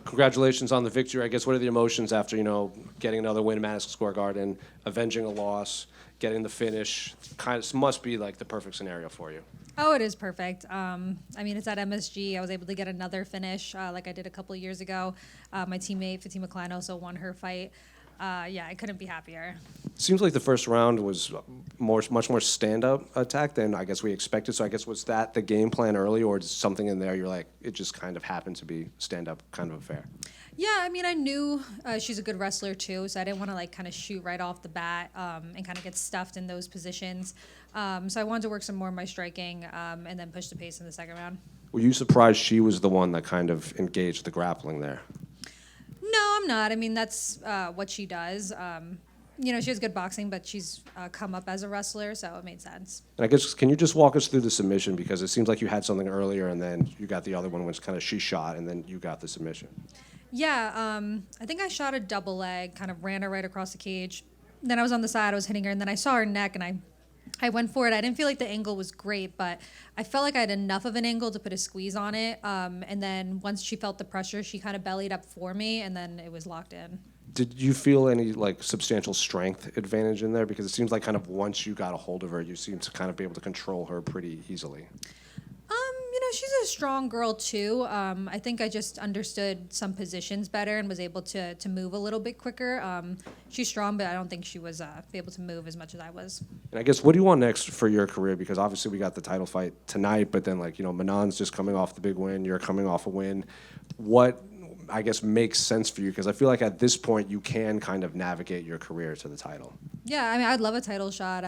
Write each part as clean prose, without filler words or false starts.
Congratulations on the victory. I guess what are the emotions after, getting another win in Madison Square Garden, avenging a loss, getting the finish? Kind of must be like the perfect scenario for you. Oh, it is perfect. It's at MSG. I was able to get another finish like I did a couple of years ago. My teammate, Fatima Klein, also won her fight. I couldn't be happier. Seems like the first round was much more stand-up attack than I guess we expected. So I guess was that the game plan early, or is something in there you're like, it just kind of happened to be stand-up kind of affair? Yeah, I knew she's a good wrestler too, so I didn't want to kind of shoot right off the bat and kind of get stuffed in those positions. So I wanted to work some more of my striking and then push the pace in the second round. Were you surprised she was the one that kind of engaged the grappling there? No, I'm not. That's what she does. She has good boxing, but she's come up as a wrestler, so it made sense. And I guess, can you just walk us through the submission? Because it seems like you had something earlier, and then you got the other one, which kind of she shot, and then you got the submission. Yeah, I think I shot a double leg, kind of ran her right across the cage. Then I was on the side, I was hitting her, and then I saw her neck, and I went for it. I didn't feel like the angle was great, but I felt like I had enough of an angle to put a squeeze on it. And then once she felt the pressure, she kind of bellied up for me, and then it was locked in. Did you feel any substantial strength advantage in there? Because it seems like kind of once you got a hold of her, you seem to kind of be able to control her pretty easily. She's a strong girl too. I think I just understood some positions better and was able to move a little bit quicker. She's strong, but I don't think she was able to move as much as I was. And I guess, what do you want next for your career? Because obviously we got the title fight tonight, but then Manon's just coming off the big win. You're coming off a win. What, I guess, makes sense for you? Because I feel like at this point you can kind of navigate your career to the title. Yeah, I'd love a title shot.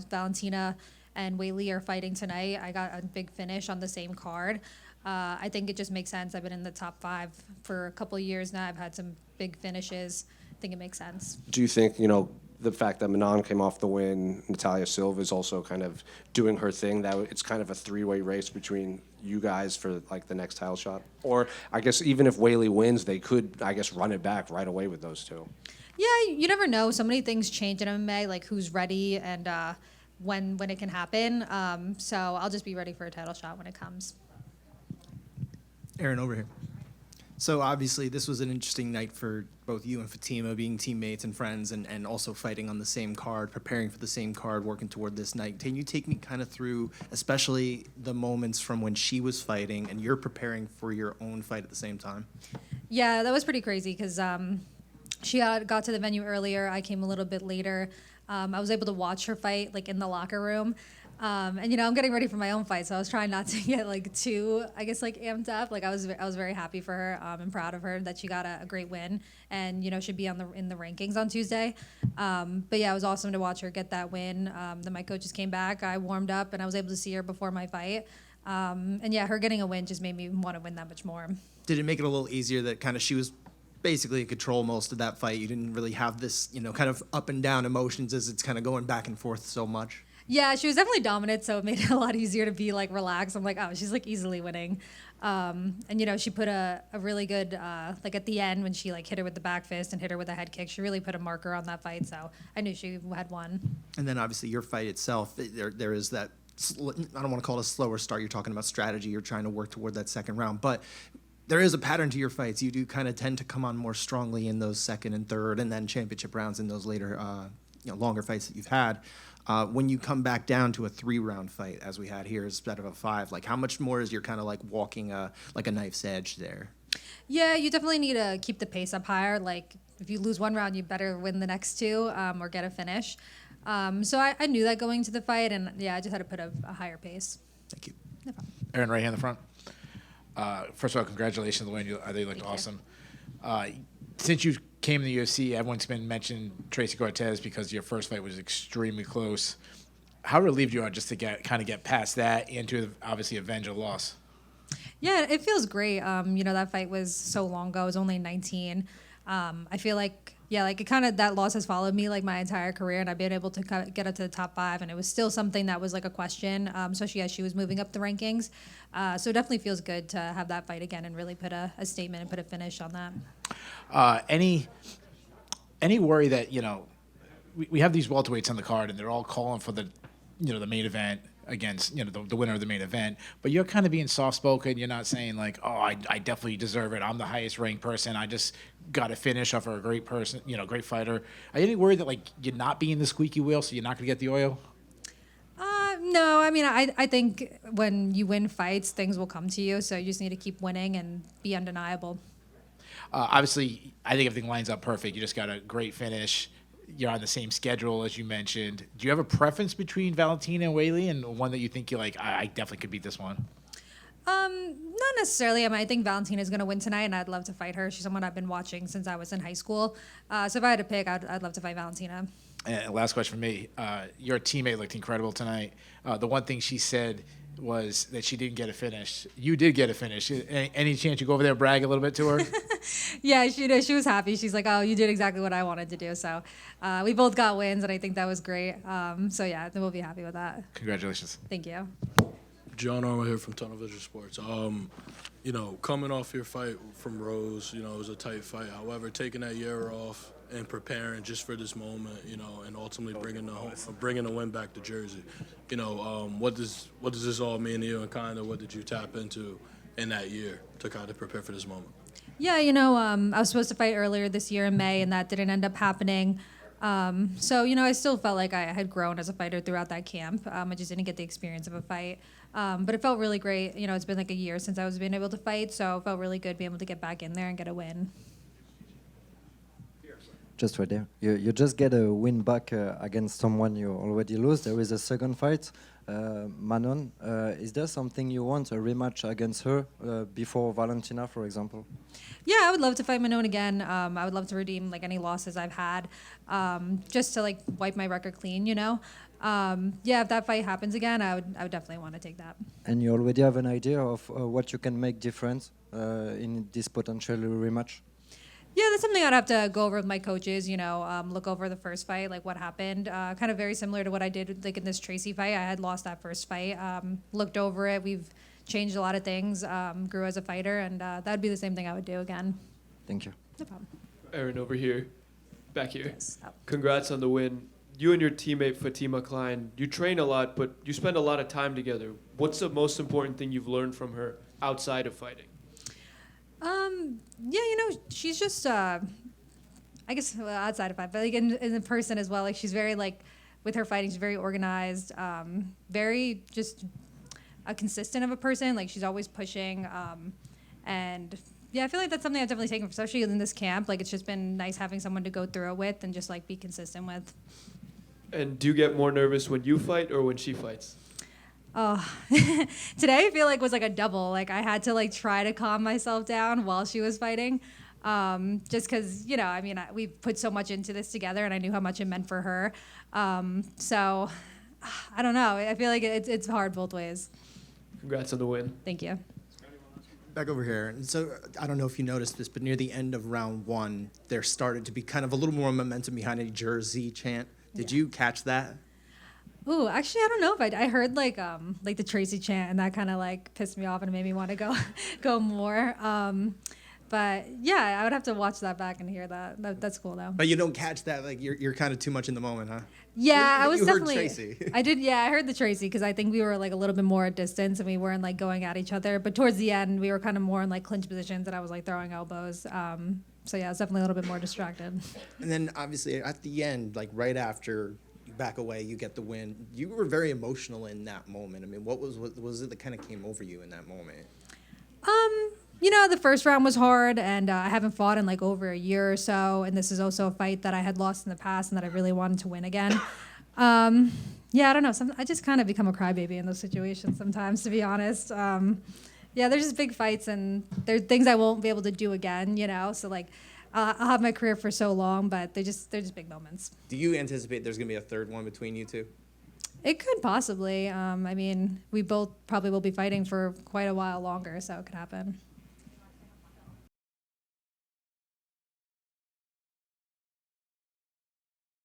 Valentina and Whaley are fighting tonight. I got a big finish on the same card. I think it just makes sense. I've been in the top 5 for a couple of years now. I've had some big finishes. I think it makes sense. Do you think, the fact that Manon came off the win, Natalia Silva is also kind of doing her thing, that it's kind of a 3-way race between you guys for the next title shot? Or I guess even if Whaley wins, they could, I guess, run it back right away with those two. Yeah, you never know. So many things change in MMA, like who's ready and when it can happen. So I'll just be ready for a title shot when it comes. Erin, over here. So obviously this was an interesting night for both you and Fatima, being teammates and friends, and also fighting on the same card, preparing for the same card, working toward this night. Can you take me kind of through, especially the moments from when she was fighting and you're preparing for your own fight at the same time? Yeah, that was pretty crazy because she got to the venue earlier. I came a little bit later. I was able to watch her fight in the locker room. I'm getting ready for my own fight, so I was trying not to get too, amped up. I was very happy for her and proud of her that she got a great win and, should be in the rankings on Tuesday. But yeah, it was awesome to watch her get that win. Then my coaches came back, I warmed up, and I was able to see her before my fight. Her getting a win just made me want to win that much more. Did it make it a little easier that kind of she was basically in control most of that fight? You didn't really have this, kind of up and down emotions as it's kind of going back and forth so much? Yeah, she was definitely dominant, so it made it a lot easier to be relaxed. I'm oh, she's easily winning. She put a really good, at the end when she hit her with the back fist and hit her with a head kick, she really put a marker on that fight, so I knew she had won. And then obviously your fight itself, there is that, I don't want to call it a slower start. You're talking about strategy. You're trying to work toward that second round, but there is a pattern to your fights. You do kind of tend to come on more strongly in those second and third and then championship rounds in those later, longer fights that you've had. When you come back down to a 3-round fight, as we had here, instead of a 5, how much more is you're kind of walking a knife's edge there? Yeah, you definitely need to keep the pace up higher. If you lose one round, you better win the next 2 or get a finish. So I knew that going to the fight, and yeah, I just had to put a higher pace. Thank you. No problem. Erin, right here in the front. First of all, congratulations on the win. I think you looked awesome. Since you came to the UFC, everyone's been mentioning Tracy Cortez because your first fight was extremely close. How relieved you are just to get past that and to obviously avenge a loss? Yeah, it feels great. That fight was so long ago. I was only 19. I feel that loss has followed me my entire career, and I've been able to get up to the top 5, and it was still something that was a question, especially as she was moving up the rankings. So it definitely feels good to have that fight again and really put a statement and put a finish on that. Any worry that we have these welterweights on the card and they're all calling for the the main event. against the winner of the main event. But you're kind of being soft spoken. You're not saying like, oh, I definitely deserve it. I'm the highest ranked person. I just got to finish off for a great person, great fighter. Are you any worried that like you're not being the squeaky wheel, so you're not going to get the oil? No, I mean, I think when you win fights, things will come to you. So you just need to keep winning and be undeniable. Obviously, I think everything lines up perfect. You just got a great finish. You're on the same schedule as you mentioned. Do you have a preference between Valentina and Weili, and one that you think you're like, I definitely could beat this one? Not necessarily. I mean, I think Valentina's going to win tonight, and I'd love to fight her. She's someone I've been watching since I was in high school. So if I had to pick, I'd love to fight Valentina. And last question for me. Your teammate looked incredible tonight. The one thing she said was that she didn't get a finish. You did get a finish. Any chance you go over there and brag a little bit to her? Yeah, she did. She was happy. She's like, oh, you did exactly what I wanted to do. So we both got wins, and I think that was great. So yeah, we'll be happy with that. Congratulations. Thank you. John Armour here from Tunnel Vision Sports. Coming off your fight from Rose, it was a tight fight. However, taking that year off and preparing just for this moment, and ultimately bringing the win back to Jersey, what does this all mean to you, and kind of what did you tap into in that year to kind of prepare for this moment? Yeah, I was supposed to fight earlier this year in May, and that didn't end up happening. So, I still felt like I had grown as a fighter throughout that camp. I just didn't get the experience of a fight. But it felt really great. It's been like a year since I was being able to fight, so it felt really good being able to get back in there and get a win. Just right there. You just get a win back against someone you already lose. There is a second fight, Manon. Is there something you want, a rematch against her before Valentina, for example? Yeah, I would love to fight Manon again. I would love to redeem like any losses I've had, just to like wipe my record clean. If that fight happens again, I would definitely want to take that. And you already have an idea of what you can make different in this potential rematch? Yeah, that's something I'd have to go over with my coaches, look over the first fight, like what happened. Kind of very similar to what I did like in this Tracy fight. I had lost that first fight, looked over it. We've changed a lot of things, grew as a fighter, and that would be the same thing I would do again. Thank you. No problem. Erin, over here. Back here. Yes. Oh. Congrats on the win. You and your teammate Fatima Klein, you train a lot, but you spend a lot of time together. What's the most important thing you've learned from her outside of fighting? She's just, I guess outside of fight, but like in person as well. Like she's very with her fighting, she's very organized, very just consistent of a person. Like she's always pushing, and yeah, I feel like that's something I've definitely taken, especially in this camp. Like it's just been nice having someone to go through it with and just like be consistent with. And do you get more nervous when you fight or when she fights? Oh, today I feel like was like a double. Like I had to like try to calm myself down while she was fighting, just because we put so much into this together, and I knew how much it meant for her. So I don't know. I feel like it's hard both ways. Congrats on the win. Thank you. Back over here. And so I don't know if you noticed this, but near the end of round one, there started to be kind of a little more momentum behind a Jersey chant. Did you catch that? Ooh, actually, I don't know if I heard like the Tracy chant, and that kind of like pissed me off and made me want to go more. But yeah, I would have to watch that back and hear that. That's cool though. But you don't catch that, like you're kind of too much in the moment, huh? Yeah, I was you definitely. Heard Tracy. I did. Yeah, I heard the Tracy because I think we were like a little bit more at distance and we weren't like going at each other. But towards the end, we were kind of more in like clinch positions, and I was like throwing elbows. So yeah, I was definitely a little bit more distracted. And then obviously at the end, like right after you back away, you get the win. You were very emotional in that moment. I mean, what was it that kind of came over you in that moment? The first round was hard, and I haven't fought in like over a year or so, and this is also a fight that I had lost in the past and that I really wanted to win again. Yeah, I don't know. I just kind of become a crybaby in those situations sometimes, to be honest. Yeah, there's just big fights, and there's things I won't be able to do again, So like, I'll have my career for so long, but they're just big moments. Do you anticipate there's gonna be a third one between you two? It could possibly. I mean, we both probably will be fighting for quite a while longer, so it could happen.